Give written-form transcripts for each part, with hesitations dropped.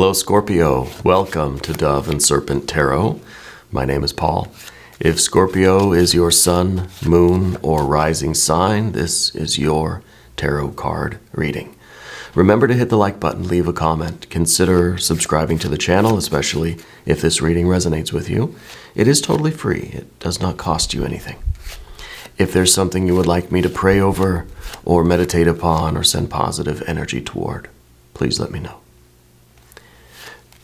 Hello, Scorpio. Welcome to Dove and Serpent Tarot. My name is Paul. If Scorpio is your sun, moon, or rising sign, this is your tarot card reading. Remember to hit the like button, leave a comment. Consider subscribing to the channel, especially if this reading resonates with you. It is totally free. It does not cost you anything. If there's something you would like me to pray over or meditate upon or send positive energy toward, please let me know.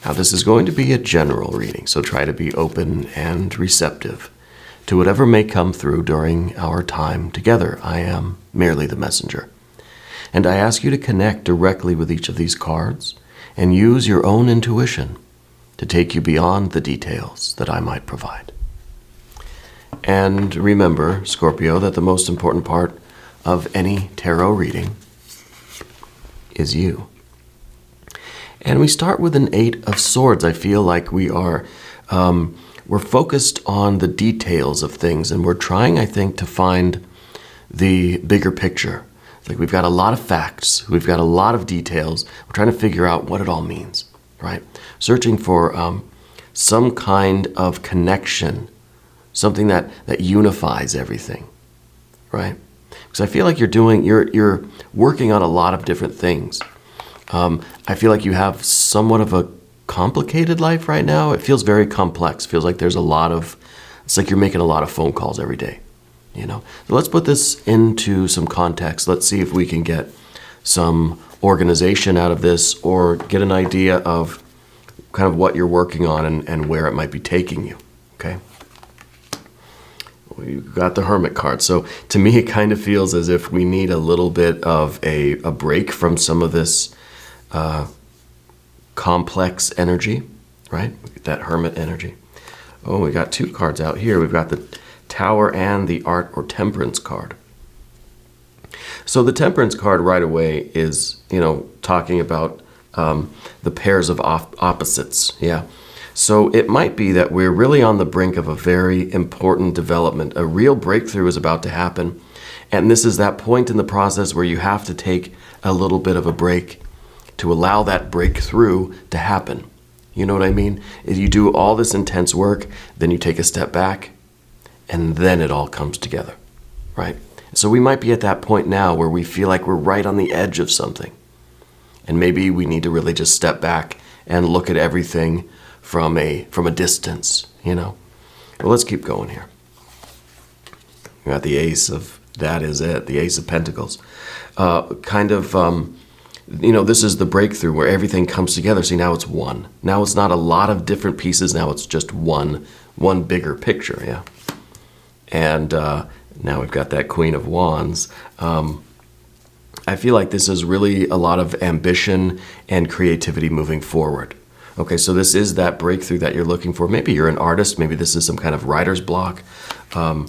Now, this is going to be a general reading, so try to be open and receptive to whatever may come through during our time together. I am merely the messenger. And I ask you to connect directly with each of these cards and use your own intuition to take you beyond the details that I might provide. And remember, Scorpio, that the most important part of any tarot reading is you. And we start with an 8 of Swords. I feel like we're focused on the details of things, and we're trying, I think, to find the bigger picture. It's like we've got a lot of facts, we've got a lot of details. We're trying to figure out what it all means, right? Searching for some kind of connection, something that unifies everything, right? Because I feel like you're working on a lot of different things. I feel like you have somewhat of a complicated life right now. It feels very complex. It feels like it's like you're making a lot of phone calls every day, you know? So let's put this into some context. Let's see if we can get some organization out of this or get an idea of kind of what you're working on and where it might be taking you, okay? We got the Hermit card. So to me, it kind of feels as if we need a little bit of a break from some of this complex energy, right? That Hermit energy. Oh, we got 2 cards out here. We've got the Tower and the Art or Temperance card. So the Temperance card right away is, talking about the pairs of opposites. Yeah. So it might be that we're really on the brink of a very important development. A real breakthrough is about to happen. And this is that point in the process where you have to take a little bit of a break to allow that breakthrough to happen. You know what I mean? If you do all this intense work, then you take a step back, and then it all comes together, right? So we might be at that point now where we feel like we're right on the edge of something. And maybe we need to really just step back and look at everything from a distance, Well, let's keep going here. We got the Ace of, that is it, the Ace of Pentacles. This is the breakthrough where everything comes together. See, now it's one. Now it's not a lot of different pieces. Now it's just one bigger picture, yeah. And now we've got that Queen of Wands. I feel like this is really a lot of ambition and creativity moving forward. Okay, so this is that breakthrough that you're looking for. Maybe you're an artist. Maybe this is some kind of writer's block. Oh,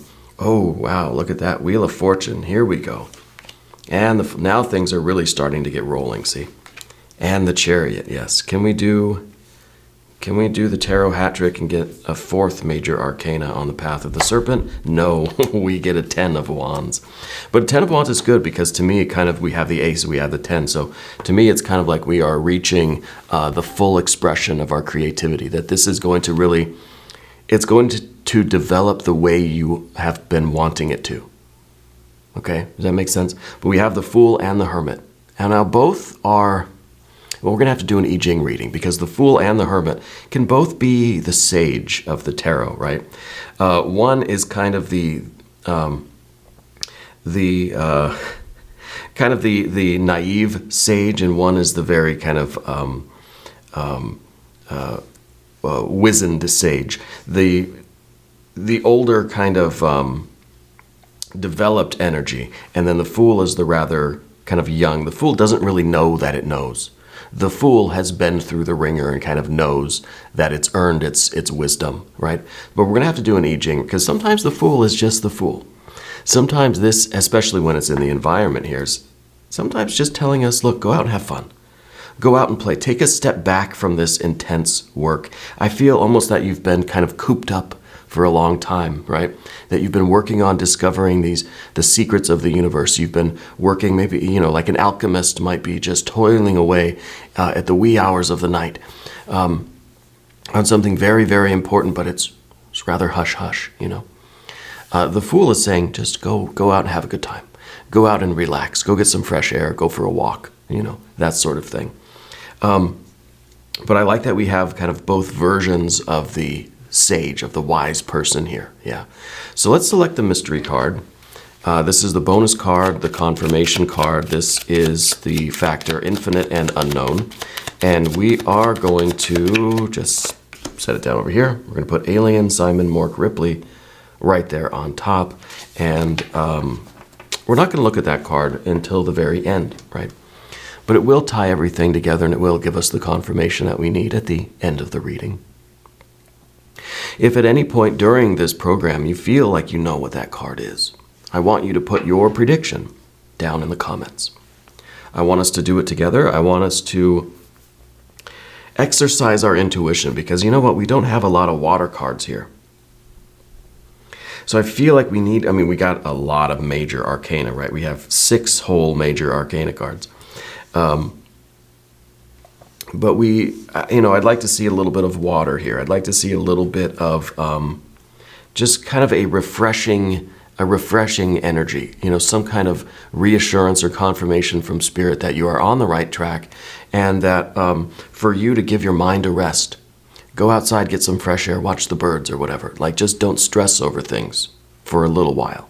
wow, look at that. Wheel of Fortune. Here we go. And now things are really starting to get rolling, see? And the Chariot, yes. Can we do the Tarot hat trick and get a 4th major arcana on the path of the Serpent? No, we get a 10 of Wands. But 10 of Wands is good because to me, we have the Ace, we have the 10. So to me, it's kind of like we are reaching the full expression of our creativity, that this is going to really, it's going to develop the way you have been wanting it to. Okay, does that make sense? But we have the Fool and the Hermit. And now both are, well, we're going to have to do an I Ching reading because the Fool and the Hermit can both be the sage of the tarot, right? One is kind of the naive sage, and one is the very kind of wizened sage. The older kind of developed energy, and then the Fool is the rather kind of young. The Fool doesn't really know that it knows. The Fool has been through the ringer and kind of knows that it's earned its wisdom, right? But we're going to have to do an I Ching because sometimes the Fool is just the Fool. Sometimes this, especially when it's in the environment here, is sometimes just telling us, look, go out and have fun. Go out and play. Take a step back from this intense work. I feel almost that you've been kind of cooped up for a long time, right? That you've been working on discovering the secrets of the universe. You've been working, maybe, like an alchemist might be just toiling away at the wee hours of the night on something very, very important, but it's rather hush-hush, The Fool is saying, just go out and have a good time. Go out and relax. Go get some fresh air. Go for a walk, that sort of thing. But I like that we have kind of both versions of the sage, of the wise person here. Yeah. So let's select the mystery card. This is the bonus card, the confirmation card. This is the factor infinite and unknown. And we are going to just set it down over here. We're going to put Alien, Simon, Mork, Ripley right there on top. And we're not going to look at that card until the very end, right? But it will tie everything together, and it will give us the confirmation that we need at the end of the reading. If at any point during this program you feel like you know what that card is, I want you to put your prediction down in the comments. I want us to do it together. I want us to exercise our intuition, because you know what? We don't have a lot of water cards here. So I feel like we got a lot of major arcana, right? We have 6 whole major arcana cards. But I'd like to see a little bit of water here. I'd like to see a little bit of just kind of a refreshing energy, some kind of reassurance or confirmation from Spirit that you are on the right track, and that for you to give your mind a rest. Go outside, get some fresh air, watch the birds or whatever. Like, just don't stress over things for a little while.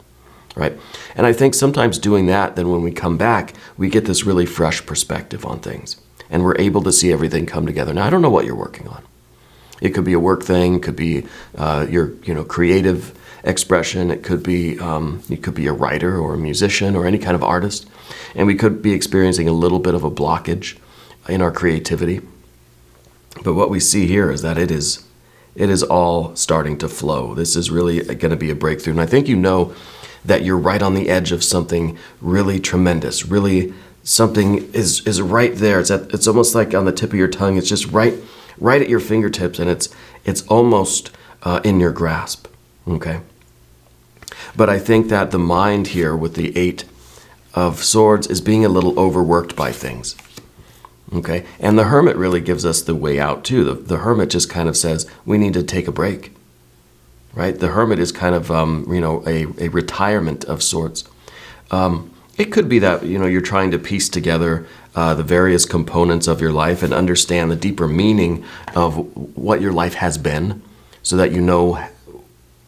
Right? And I think sometimes doing that, then when we come back, we get this really fresh perspective on things. And we're able to see everything come together. Now, I don't know what you're working on. It could be a work thing, could be your creative expression. It could be you could be a writer or a musician or any kind of artist. And we could be experiencing a little bit of a blockage in our creativity. But what we see here is that it is all starting to flow. This is really going to be a breakthrough. And I think that you're right on the edge of something really tremendous. Really, something is right there. It's almost like on the tip of your tongue. It's just right at your fingertips, and it's almost in your grasp. Okay. But I think that the mind here with the 8 of Swords is being a little overworked by things. Okay. And the Hermit really gives us the way out too. The Hermit just kind of says we need to take a break. Right? The Hermit is kind of, a retirement of sorts. It could be that, you're trying to piece together the various components of your life and understand the deeper meaning of what your life has been, so that you know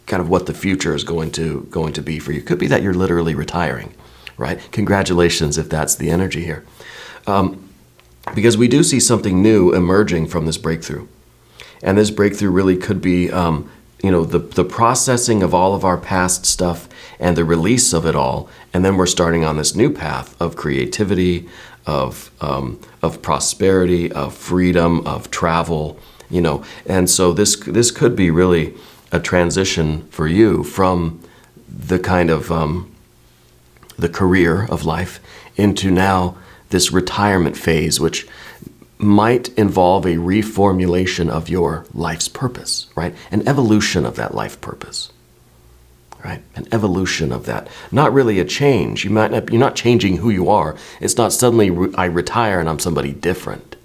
kind of what the future is going to be for you. It could be that you're literally retiring, right? Congratulations if that's the energy here. Because we do see something new emerging from this breakthrough. And this breakthrough really could be the processing of all of our past stuff and the release of it all, and then we're starting on this new path of creativity, of prosperity, of freedom, of travel, and so this could be really a transition for you from the kind of the career of life into now this retirement phase, which might involve a reformulation of your life's purpose, right? An evolution of that life purpose, right? An evolution of that. Not really a change. You're not changing who you are. It's not suddenly I retire and I'm somebody different.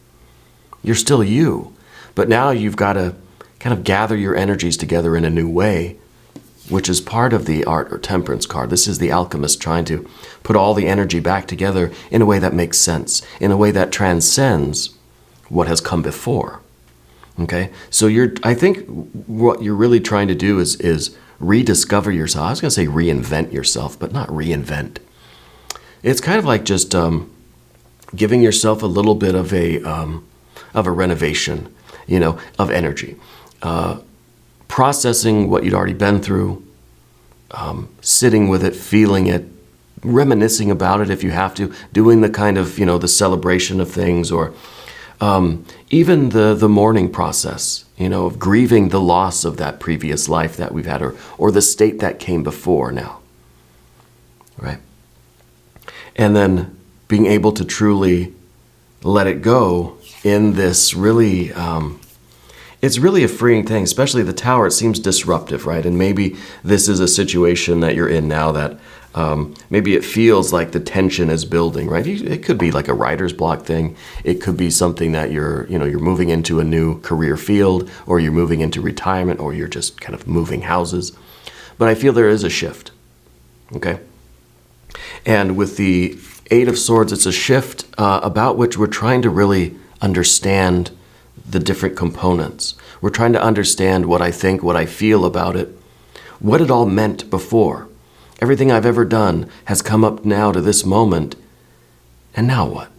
You're still you. But now you've got to kind of gather your energies together in a new way, which is part of the Art or Temperance card. This is the alchemist trying to put all the energy back together in a way that makes sense, in a way that transcends what has come before. Okay? So I think what you're really trying to do is rediscover yourself. I was going to say reinvent yourself, but not reinvent. It's kind of like just giving yourself a little bit of a renovation, of energy. Processing what you'd already been through, sitting with it, feeling it, reminiscing about it if you have to, doing the kind of, the celebration of things, or even the mourning process, of grieving the loss of that previous life that we've had, or the state that came before now, right? And then being able to truly let it go in this really it's really a freeing thing, especially the Tower. It seems disruptive, right? And maybe this is a situation that you're in now that maybe it feels like the tension is building, right? It could be like a writer's block thing. It could be something that you're moving into a new career field, or you're moving into retirement, or you're just kind of moving houses. But I feel there is a shift, okay? And with the Eight of Swords, it's a shift about which we're trying to really understand the different components. We're trying to understand what I think, what I feel about it, what it all meant before. Everything I've ever done has come up now to this moment, and now what?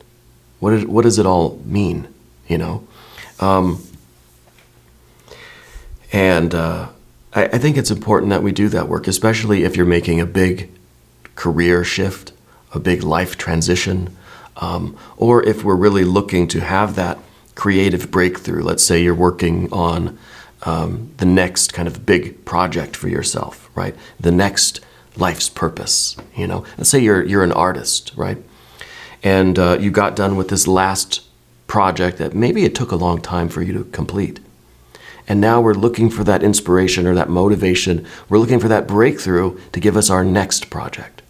What does it all mean, you know? I think it's important that we do that work, especially if you're making a big career shift, a big life transition, or if we're really looking to have that creative breakthrough. Let's say you're working on the next kind of big project for yourself, right? The next life's purpose, you know? Let's say you're an artist, right? And you got done with this last project that maybe it took a long time for you to complete. And now we're looking for that inspiration or that motivation. We're looking for that breakthrough to give us our next project.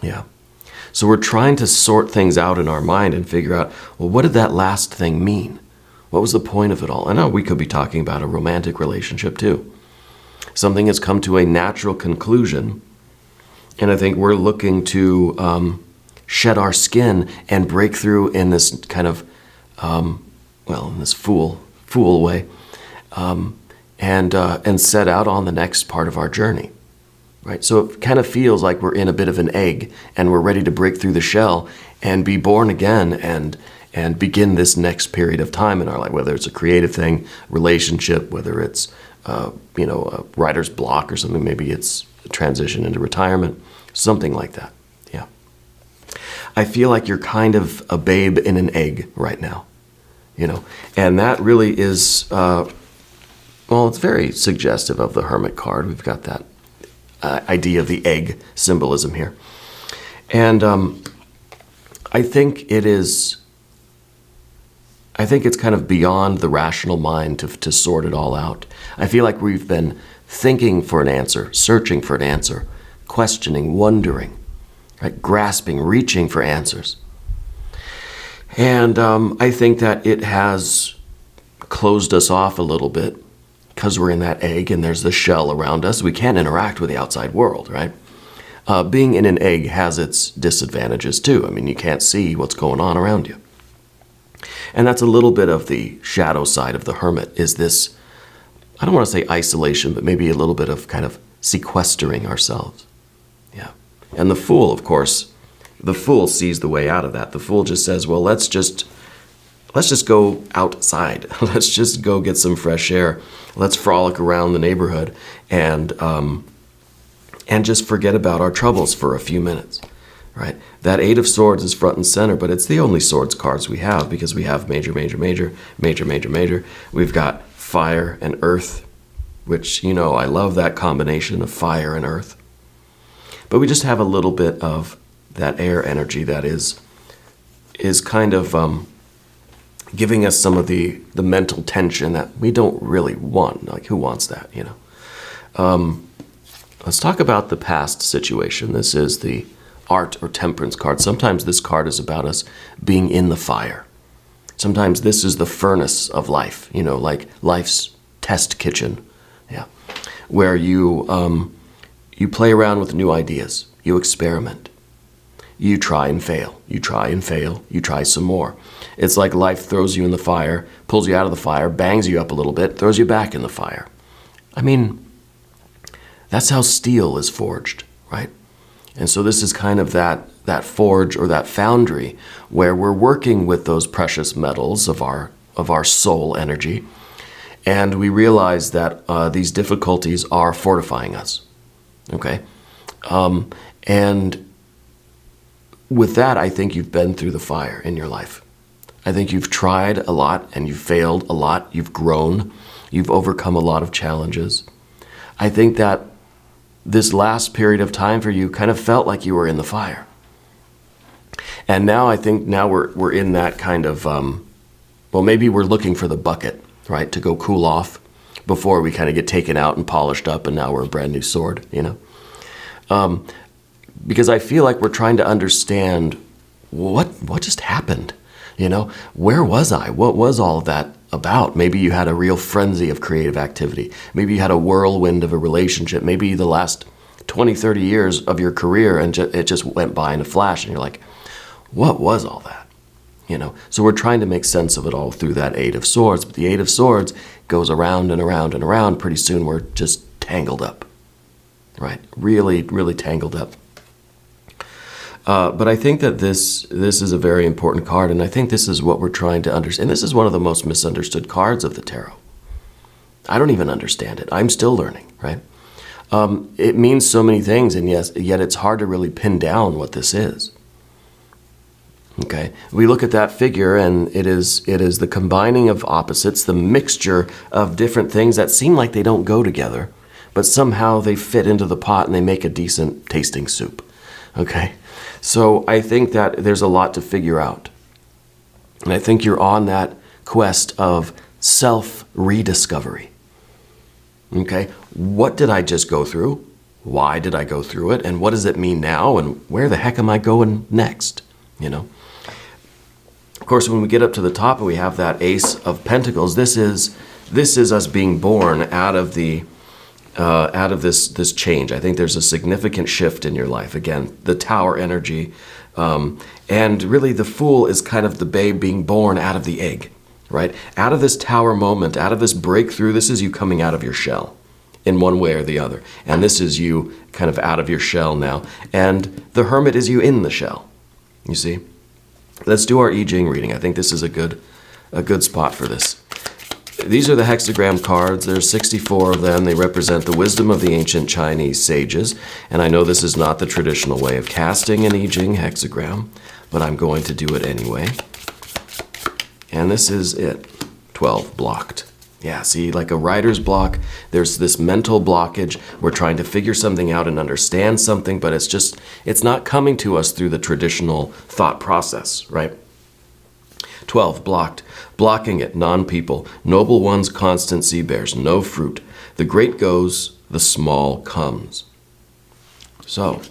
Yeah. So we're trying to sort things out in our mind and figure out, well, what did that last thing mean? What was the point of it all? I know we could be talking about a romantic relationship too. Something has come to a natural conclusion, and I think we're looking to shed our skin and break through in this kind of, in this fool way, and set out on the next part of our journey. Right? So it kind of feels like we're in a bit of an egg and we're ready to break through the shell and be born again and begin this next period of time in our life, whether it's a creative thing, relationship, whether it's a writer's block or something, maybe it's a transition into retirement, something like that. Yeah. I feel like you're kind of a babe in an egg right now, and that really is, it's very suggestive of the Hermit card. We've got that idea of the egg symbolism here. And I think it's kind of beyond the rational mind to sort it all out. I feel like we've been thinking for an answer, searching for an answer, questioning, wondering, right? Grasping, reaching for answers. And I think that it has closed us off a little bit, because we're in that egg and there's the shell around us. We can't interact with the outside world, right? Being in an egg has its disadvantages too. I mean, you can't see what's going on around you. And that's a little bit of the shadow side of the Hermit, is this, I don't want to say isolation, but maybe a little bit of kind of sequestering ourselves. Yeah. And the Fool, of course, the Fool sees the way out of that. The Fool just says, well, let's just go outside. Let's just go get some fresh air. Let's frolic around the neighborhood and just forget about our troubles for a few minutes, right? That Eight of Swords is front and center, but it's the only swords cards we have, because we have major, major, major, major, major, major. We've got fire and earth, which, I love that combination of fire and earth. But we just have a little bit of that air energy that is kind of giving us some of the mental tension that we don't really want. Like, who wants that, Let's talk about the past situation. This is the Art or Temperance card. Sometimes this card is about us being in the fire. Sometimes this is the furnace of life, like life's test kitchen, yeah, where you play around with new ideas. You experiment. You try and fail. You try and fail. You try some more. It's like life throws you in the fire, pulls you out of the fire, bangs you up a little bit, throws you back in the fire. I mean, that's how steel is forged, right? And so this is kind of that forge or that foundry where we're working with those precious metals of our soul energy, and we realize that these difficulties are fortifying us, okay? And with that, I think you've been through the fire in your life. I think you've tried a lot and you've failed a lot. You've grown. You've overcome a lot of challenges. I think that this last period of time for you kind of felt like you were in the fire. And now I think we're in that kind of Well, maybe we're looking for the bucket, right, to go cool off before we kind of get taken out and polished up and now we're a brand new sword, because I feel like we're trying to understand what just happened, where was I? What was all of that about? Maybe you had a real frenzy of creative activity. Maybe you had a whirlwind of a relationship. Maybe the last 20, 30 years of your career and it just went by in a flash and you're like, what was all that? So we're trying to make sense of it all through that Eight of Swords. But the Eight of Swords goes around and around and around. Pretty soon we're just tangled up, right? Really, really tangled up. But I think that this is a very important card, and I think this is what we're trying to understand. This is one of the most misunderstood cards of the tarot. I don't even understand it. I'm still learning, right? It means so many things, and yet it's hard to really pin down what this is. Okay, we look at that figure, and it is the combining of opposites, the mixture of different things that seem like they don't go together, but somehow they fit into the pot and they make a decent tasting soup. Okay, so I think that there's a lot to figure out, and I think you're on that quest of self-rediscovery. Okay, what did I just go through? Why did I go through it? And what does it mean now? And where the heck am I going next? Of course, when we get up to the top and we have that Ace of Pentacles, this is us being born out of this change. I think there's a significant shift in your life. Again, the Tower energy, and really the Fool is kind of the babe being born out of the egg, right? Out of this Tower moment, out of this breakthrough, this is you coming out of your shell in one way or the other. And this is you kind of out of your shell now. And the Hermit is you in the shell, you see? Let's do our I Ching reading. I think this is a good spot for this. These are the hexagram cards. There's 64 of them. They represent the wisdom of the ancient Chinese sages. And I know this is not the traditional way of casting an I Ching hexagram, but I'm going to do it anyway. And this is it. 12 blocked. Yeah, see, like a writer's block, there's this mental blockage. We're trying to figure something out and understand something, but it's not coming to us through the traditional thought process, right? 12 blocked. Blocking it, non-people. Noble one's constancy bears no fruit. The great goes, the small comes. So,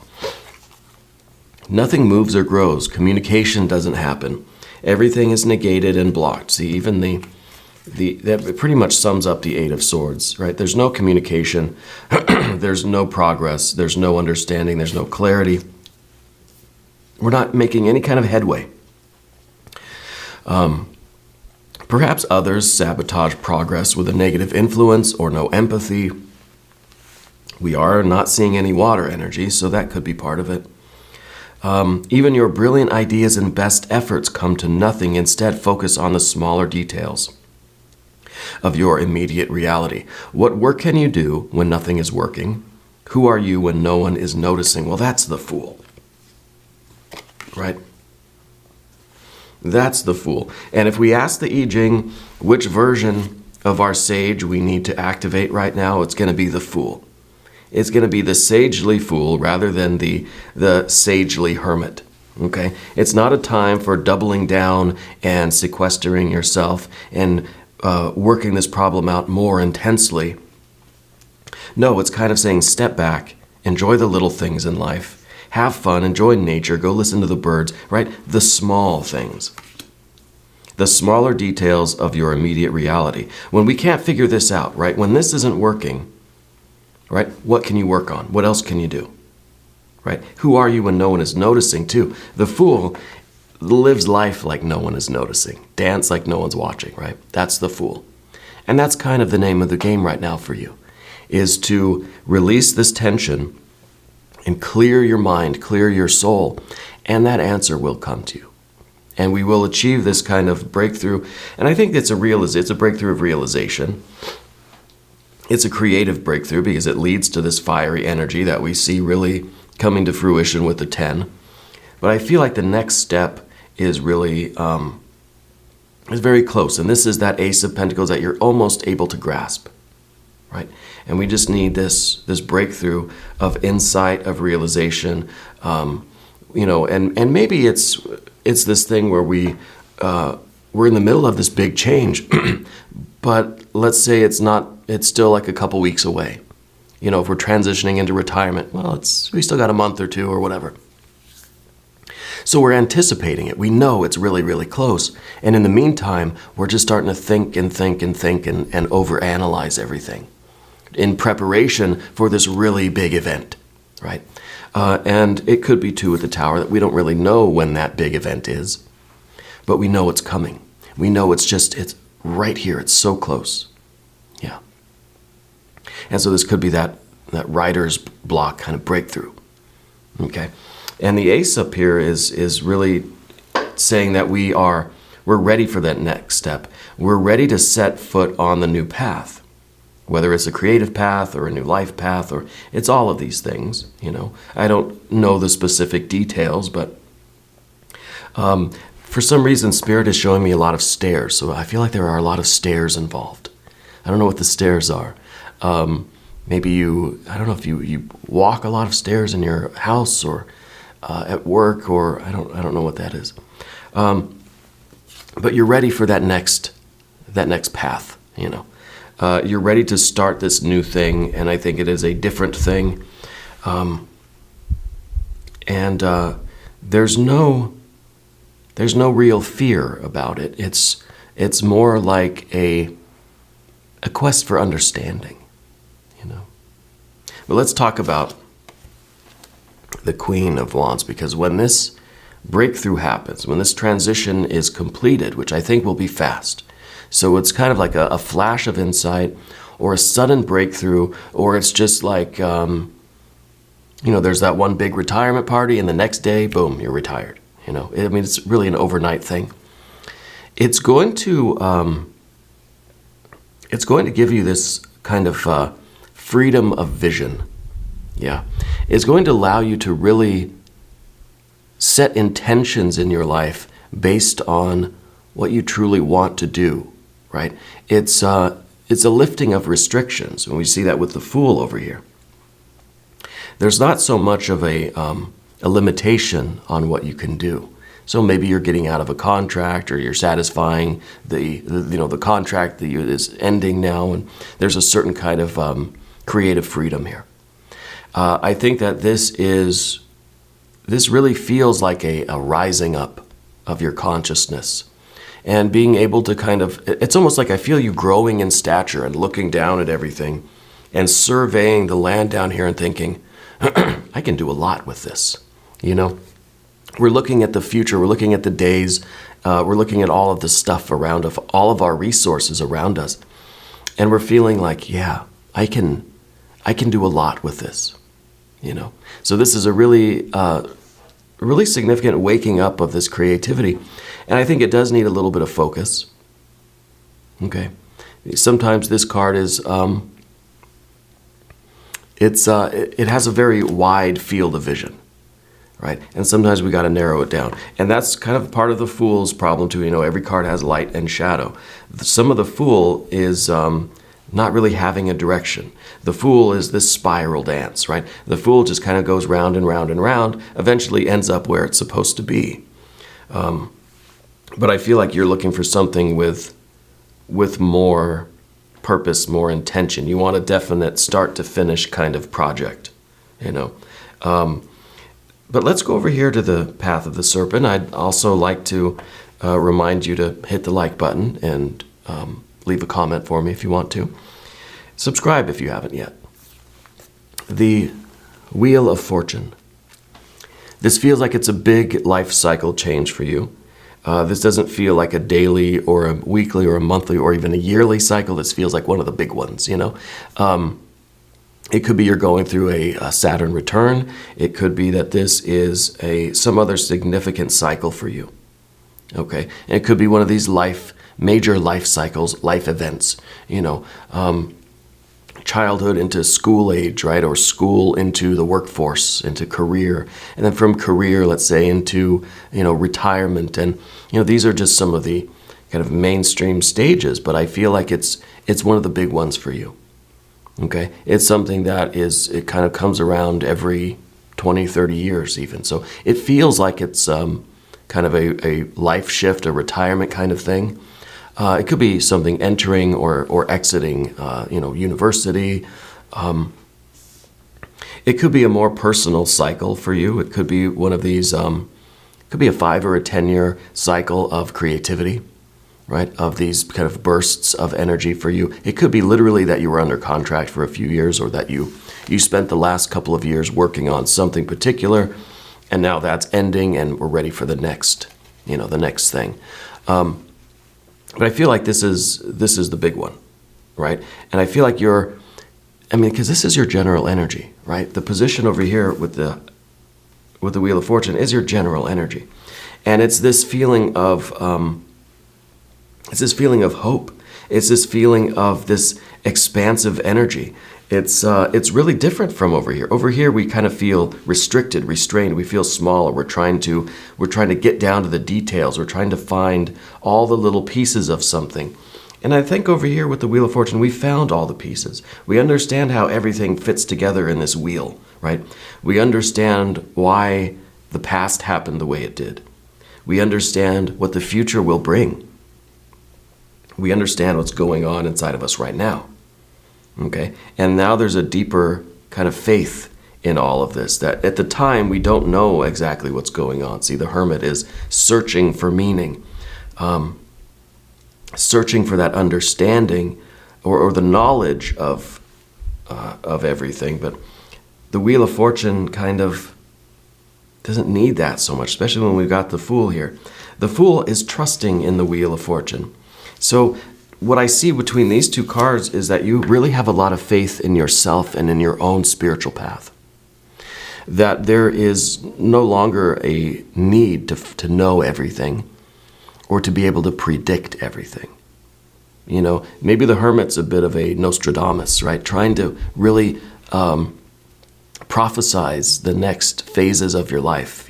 nothing moves or grows. Communication doesn't happen. Everything is negated and blocked. See, even that pretty much sums up the Eight of Swords, right? There's no communication, there's no progress, there's no understanding, there's no clarity. We're not making any kind of headway. Perhaps others sabotage progress with a negative influence or no empathy. We are not seeing any water energy, so that could be part of it. Even your brilliant ideas and best efforts come to nothing. Instead, focus on the smaller details of your immediate reality. What work can you do when nothing is working? Who are you when no one is noticing? Well, that's the Fool, right? That's the Fool. And if we ask the I Ching which version of our sage we need to activate right now, it's going to be the Fool. It's going to be the sagely Fool rather than the sagely Hermit. Okay? It's not a time for doubling down and sequestering yourself and working this problem out more intensely. No, it's kind of saying step back, enjoy the little things in life, have fun, enjoy nature, go listen to the birds, right? The small things. The smaller details of your immediate reality. When we can't figure this out, right? When this isn't working, right? What can you work on? What else can you do? Right? Who are you when no one is noticing too? The Fool lives life like no one is noticing. Dance like no one's watching, right? That's the Fool. And that's kind of the name of the game right now for you, is to release this tension and clear your mind, clear your soul, and that answer will come to you. And we will achieve this kind of breakthrough. And I think it's a breakthrough of realization. It's a creative breakthrough because it leads to this fiery energy that we see really coming to fruition with the 10. But I feel like the next step is really is very close. And this is that Ace of Pentacles that you're almost able to grasp, right? And we just need this breakthrough of insight, of realization, and maybe it's this thing where we're in the middle of this big change, but let's say it's still like a couple weeks away. You know, if we're transitioning into retirement, well, we still got a month or two or whatever. So we're anticipating it. We know it's really, really close. And in the meantime, we're just starting to think and overanalyze everything in preparation for this really big event, right? And it could be too with the tower that we don't really know when that big event is, but we know it's coming. We know it's right here. It's so close. Yeah. And so this could be that writer's block kind of breakthrough. Okay. And the ace up here is really saying that we're ready for that next step. We're ready to set foot on the new path, whether it's a creative path or a new life path, or it's all of these things, you know. I don't know the specific details, but for some reason, Spirit is showing me a lot of stairs. So I feel like there are a lot of stairs involved. I don't know what the stairs are. Maybe I don't know if you walk a lot of stairs in your house or at work, or I don't know what that is. But you're ready for that next path, you know. You're ready to start this new thing, and I think it is a different thing. And there's no real fear about it. It's more like a quest for understanding, you know. But let's talk about the Queen of Wands, because when this breakthrough happens, when this transition is completed, which I think will be fast, so it's kind of like a flash of insight or a sudden breakthrough, or it's just like, you know, there's that one big retirement party and the next day, boom, you're retired. You know, I mean, it's really an overnight thing. It's going to give you this kind of freedom of vision. Yeah. It's going to allow you to really set intentions in your life based on what you truly want to do, right? It's a lifting of restrictions, and we see that with the Fool over here. There's not so much of a limitation on what you can do. So maybe you're getting out of a contract, or you're satisfying the contract that is ending now, and there's a certain kind of creative freedom here. I think that this really feels like a rising up of your consciousness, and being able to it's almost like I feel you growing in stature and looking down at everything and surveying the land down here and thinking, I can do a lot with this, you know. We're looking at the future, we're looking at the days, we're looking at all of the stuff around us, all of our resources around us, and we're feeling like, yeah, I can do a lot with this, you know. So this is a really significant waking up of this creativity, and I think it does need a little bit of focus. Okay, sometimes this card is it has a very wide field of vision, right? And sometimes we got to narrow it down, and that's kind of part of the Fool's problem too. You know, every card has light and shadow. Some of the Fool is not really having a direction. The Fool is this spiral dance, right? The Fool just kind of goes round and round and round, eventually ends up where it's supposed to be. But I feel like you're looking for something with more purpose, more intention. You want a definite start to finish kind of project, you know. But let's go over here to the path of the Serpent. I'd also like to remind you to hit the like button and leave a comment for me if you want to. Subscribe if you haven't yet. The Wheel of Fortune. This feels like it's a big life cycle change for you. This doesn't feel like a daily or a weekly or a monthly or even a yearly cycle. This feels like one of the big ones, you know. It could be you're going through a Saturn return. It could be that this is some other significant cycle for you. Okay, and it could be one of these major life cycles, life events, you know, childhood into school age, right? Or school into the workforce, into career, and then from career, let's say, into, you know, retirement. And, you know, these are just some of the kind of mainstream stages, but I feel like it's one of the big ones for you. Okay, it's something that it kind of comes around every 20, 30 years even. So it feels like it's kind of a life shift, a retirement kind of thing. It could be something entering or exiting, university. It could be a more personal cycle for you. It could be one of these, could be a 5 or a 10-year cycle of creativity, right? Of these kind of bursts of energy for you. It could be literally that you were under contract for a few years, or that you spent the last couple of years working on something particular, and now that's ending and we're ready for the next, the next thing. But I feel like this is the big one, right? And I feel like because this is your general energy, right? The position over here with the Wheel of Fortune is your general energy. And it's this feeling of hope. It's this feeling of this expansive energy. It's really different from over here. Over here we kind of feel restricted, restrained. We feel smaller. We're trying to get down to the details. We're trying to find all the little pieces of something. And I think over here with the Wheel of Fortune, we found all the pieces. We understand how everything fits together in this wheel, right? We understand why the past happened the way it did. We understand what the future will bring. We understand what's going on inside of us right now. Okay? And now there's a deeper kind of faith in all of this, that at the time we don't know exactly what's going on. See, the hermit is searching for meaning, searching for that understanding or the knowledge of everything. But the Wheel of Fortune kind of doesn't need that so much, especially when we've got the Fool here. The Fool is trusting in the Wheel of Fortune. So what I see between these two cards is that you really have a lot of faith in yourself and in your own spiritual path. That there is no longer a need to know everything or to be able to predict everything. Maybe the Hermit's a bit of a Nostradamus, right? Trying to really prophesize the next phases of your life,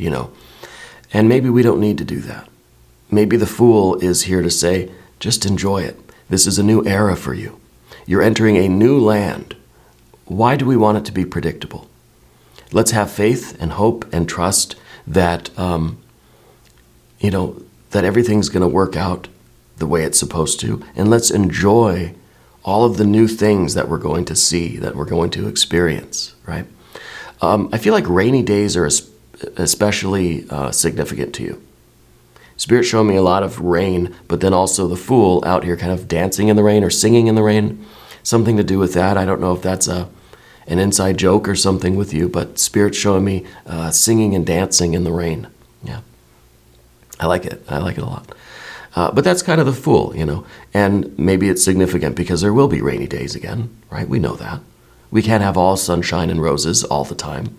And maybe we don't need to do that. Maybe the Fool is here to say, just enjoy it. This is a new era for you. You're entering a new land. Why do we want it to be predictable? Let's have faith and hope and trust that, that everything's going to work out the way it's supposed to. And let's enjoy all of the new things that we're going to see, that we're going to experience, right? I feel like rainy days are especially significant to you. Spirit showed me a lot of rain, but then also the Fool out here kind of dancing in the rain or singing in the rain. Something to do with that. I don't know if that's an inside joke or something with you, but Spirit's showing me singing and dancing in the rain. Yeah. I like it. I like it a lot. But that's kind of the Fool, And maybe it's significant because there will be rainy days again, right? We know that. We can't have all sunshine and roses all the time.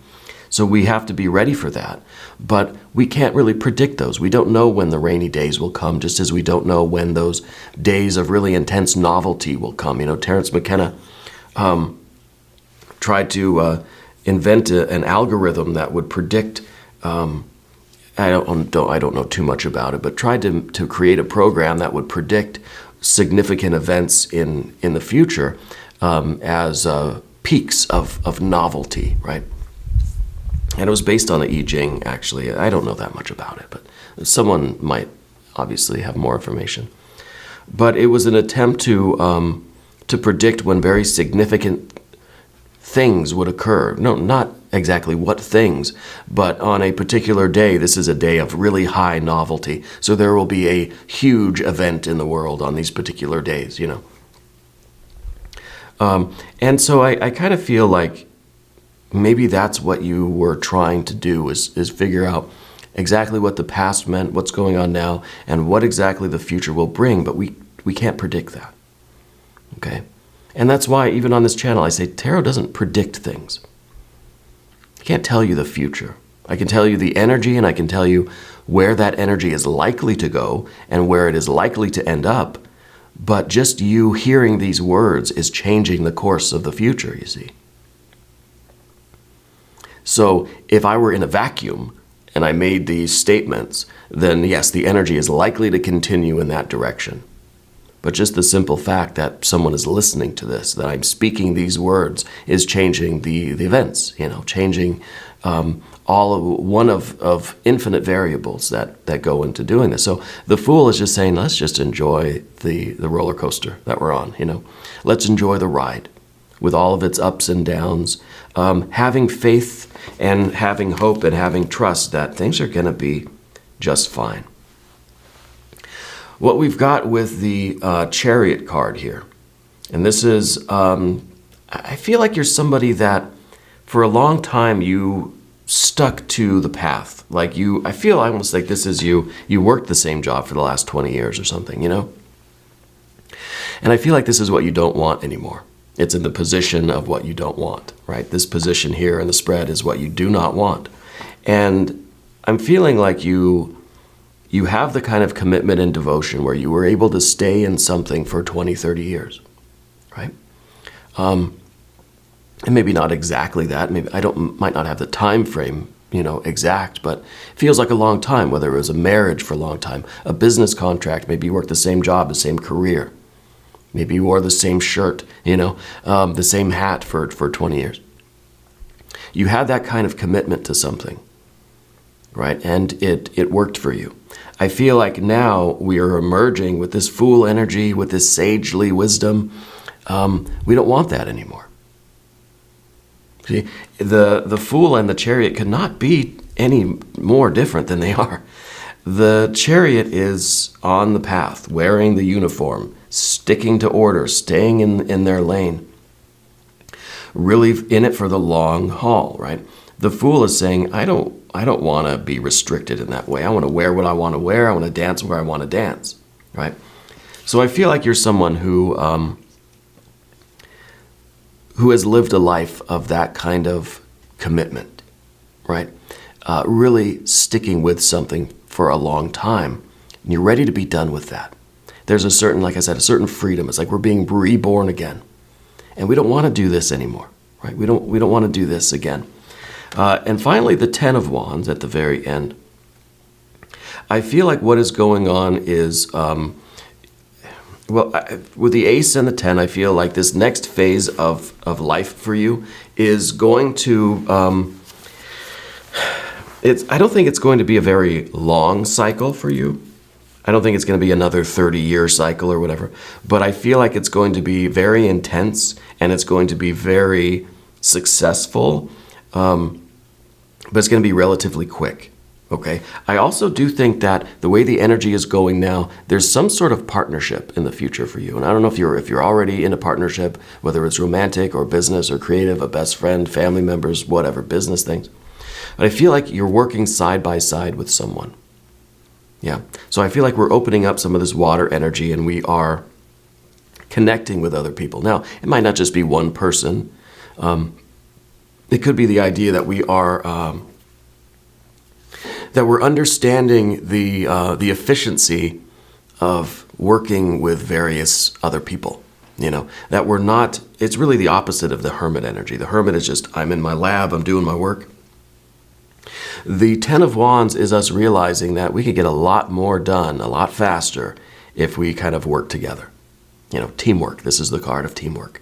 So we have to be ready for that. But we can't really predict those. We don't know when the rainy days will come, just as we don't know when those days of really intense novelty will come. Terence McKenna tried to invent an algorithm that would predict, I don't know too much about it, but tried to create a program that would predict significant events in the future as peaks of novelty, right? And it was based on the Jing, actually. I don't know that much about it, but someone might obviously have more information. But it was an attempt to predict when very significant things would occur. No, not exactly what things, but on a particular day. This is a day of really high novelty. So there will be a huge event in the world on these particular days, And so I kind of feel like maybe that's what you were trying to do is figure out exactly what the past meant, what's going on now, and what exactly the future will bring, but we can't predict that, okay? And that's why even on this channel I say tarot doesn't predict things. I can't tell you the future. I can tell you the energy, and I can tell you where that energy is likely to go and where it is likely to end up, but just you hearing these words is changing the course of the future, you see. So if I were in a vacuum and I made these statements, then yes, the energy is likely to continue in that direction. But just the simple fact that someone is listening to this, that I'm speaking these words, is changing the events, changing one of infinite variables that go into doing this. So the Fool is just saying, let's just enjoy the roller coaster that we're on, Let's enjoy the ride with all of its ups and downs, having faith and having hope and having trust that things are going to be just fine. What we've got with the Chariot card here, and this is, I feel like you're somebody that for a long time you stuck to the path. I feel almost like this is you worked the same job for the last 20 years or something, And I feel like this is what you don't want anymore. It's in the position of what you don't want, right? This position here in the spread is what you do not want. And I'm feeling like you have the kind of commitment and devotion where you were able to stay in something for 20, 30 years, right? And maybe not exactly that. Maybe might not have the time frame, exact, but it feels like a long time, whether it was a marriage for a long time, a business contract, maybe you worked the same job, the same career. Maybe you wore the same shirt, the same hat for 20 years. You had that kind of commitment to something, right? And it worked for you. I feel like now we are emerging with this Fool energy, with this sagely wisdom. We don't want that anymore. See, the Fool and the Chariot could not be any more different than they are. The Chariot is on the path, wearing the uniform, sticking to order, staying in their lane, really in it for the long haul, right? The Fool is saying, I don't want to be restricted in that way. I want to wear what I want to wear. I want to dance where I want to dance, right? So I feel like you're someone who has lived a life of that kind of commitment, right? Really sticking with something for a long time. And you're ready to be done with that. There's a certain, like I said, a certain freedom. It's like we're being reborn again. And we don't want to do this anymore, right? We don't want to do this again. And finally, the Ten of Wands at the very end. I feel like what is going on is, with the Ace and the Ten, I feel like this next phase of life for you is going to, I don't think it's going to be a very long cycle for you. I don't think it's going to be another 30-year cycle or whatever, but I feel like it's going to be very intense and it's going to be very successful, but it's going to be relatively quick, okay? I also do think that the way the energy is going now, there's some sort of partnership in the future for you. And I don't know if you're already in a partnership, whether it's romantic or business or creative, a best friend, family members, whatever, business things. But I feel like you're working side by side with someone. Yeah, so I feel like we're opening up some of this water energy and we are connecting with other people. Now, it might not just be one person. It could be the idea that we are that we're understanding the efficiency of working with various other people. That we're not. It's really the opposite of the Hermit energy. The Hermit is just, I'm in my lab, I'm doing my work. The Ten of Wands is us realizing that we could get a lot more done, a lot faster, if we kind of work together. Teamwork. This is the card of teamwork.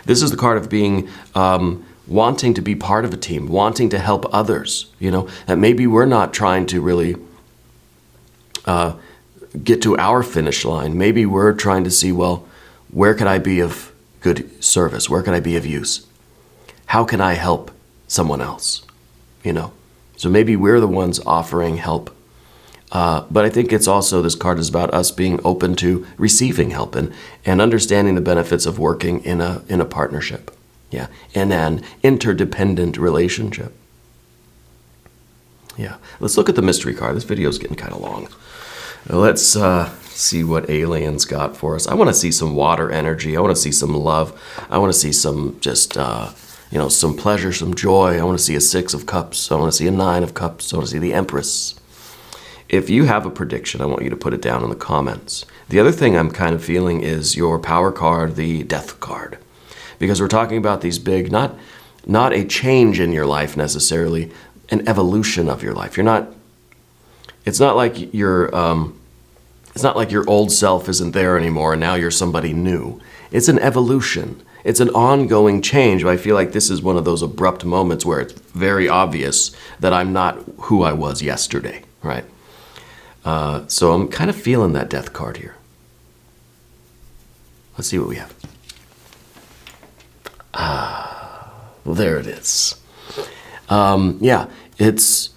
This is the card of being, wanting to be part of a team, wanting to help others. That maybe we're not trying to really get to our finish line. Maybe we're trying to see, well, where could I be of good service? Where can I be of use? How can I help someone else? So maybe we're the ones offering help. But I think it's also, this card is about us being open to receiving help and understanding the benefits of working in a partnership. Yeah, in an interdependent relationship. Yeah, let's look at the mystery card. This video is getting kind of long. Let's see what aliens got for us. I want to see some water energy. I want to see some love. I want to see some just... some pleasure, some joy. I want to see a 6 of Cups. I want to see a 9 of Cups. I want to see the Empress. If you have a prediction, I want you to put it down in the comments. The other thing I'm kind of feeling is your power card, the Death card. Because we're talking about these big, not a change in your life necessarily, an evolution of your life. It's not like your old self isn't there anymore and now you're somebody new. It's an evolution. It's an ongoing change, but I feel like this is one of those abrupt moments where it's very obvious that I'm not who I was yesterday, right? So I'm kind of feeling that death card here. Let's see what we have. Well, there it is. Yeah, this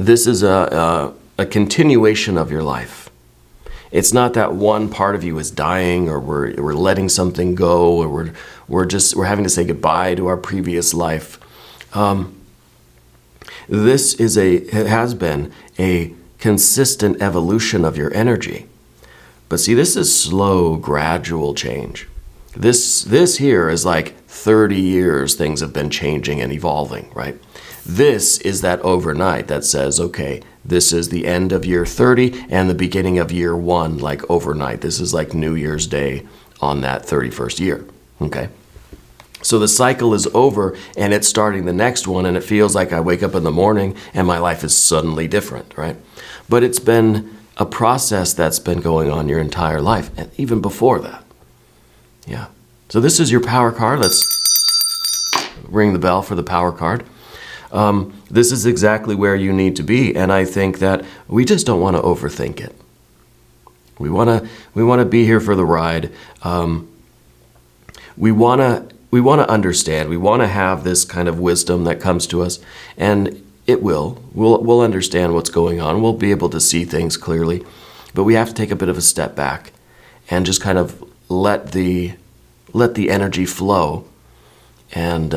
is a continuation of your life. It's not that one part of you is dying, or we're letting something go, or we're having to say goodbye to our previous life. This has been a consistent evolution of your energy. But see, this is slow, gradual change. This here is like 30 years things have been changing and evolving, right? This is that overnight that says, okay, this is the end of year 30 and the beginning of year 1, like overnight. This is like New Year's Day on that 31st year, okay? So the cycle is over and it's starting the next one, and it feels like I wake up in the morning and my life is suddenly different, right? But it's been a process that's been going on your entire life, and even before that. Yeah. So this is your power card. Let's ring the bell for the power card. This is exactly where you need to be, and I think that we just don't want to overthink it. We want to be here for the ride. We want to understand. We want to have this kind of wisdom that comes to us, and we'll understand what's going on. We'll be able to see things clearly, but we have to take a bit of a step back and just kind of let the energy flow, and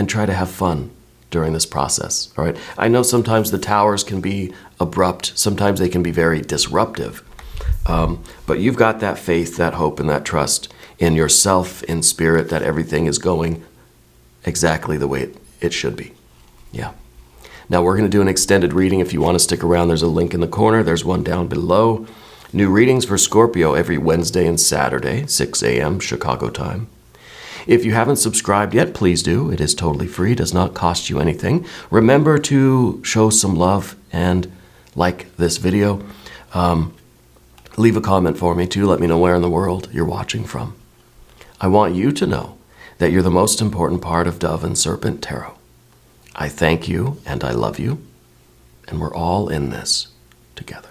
try to have fun during this process. All right. I know sometimes the towers can be abrupt. Sometimes they can be very disruptive. But you've got that faith, that hope, and that trust in yourself, in spirit, that everything is going exactly the way it should be. Yeah. Now we're going to do an extended reading. If you want to stick around, there's a link in the corner. There's one down below. New readings for Scorpio every Wednesday and Saturday, 6 a.m. Chicago time. If you haven't subscribed yet, please do. It is totally free, does not cost you anything. Remember to show some love and like this video. Leave a comment for me too. Let me know where in the world you're watching from. I want you to know that you're the most important part of Dove and Serpent Tarot. I thank you and I love you, and we're all in this together.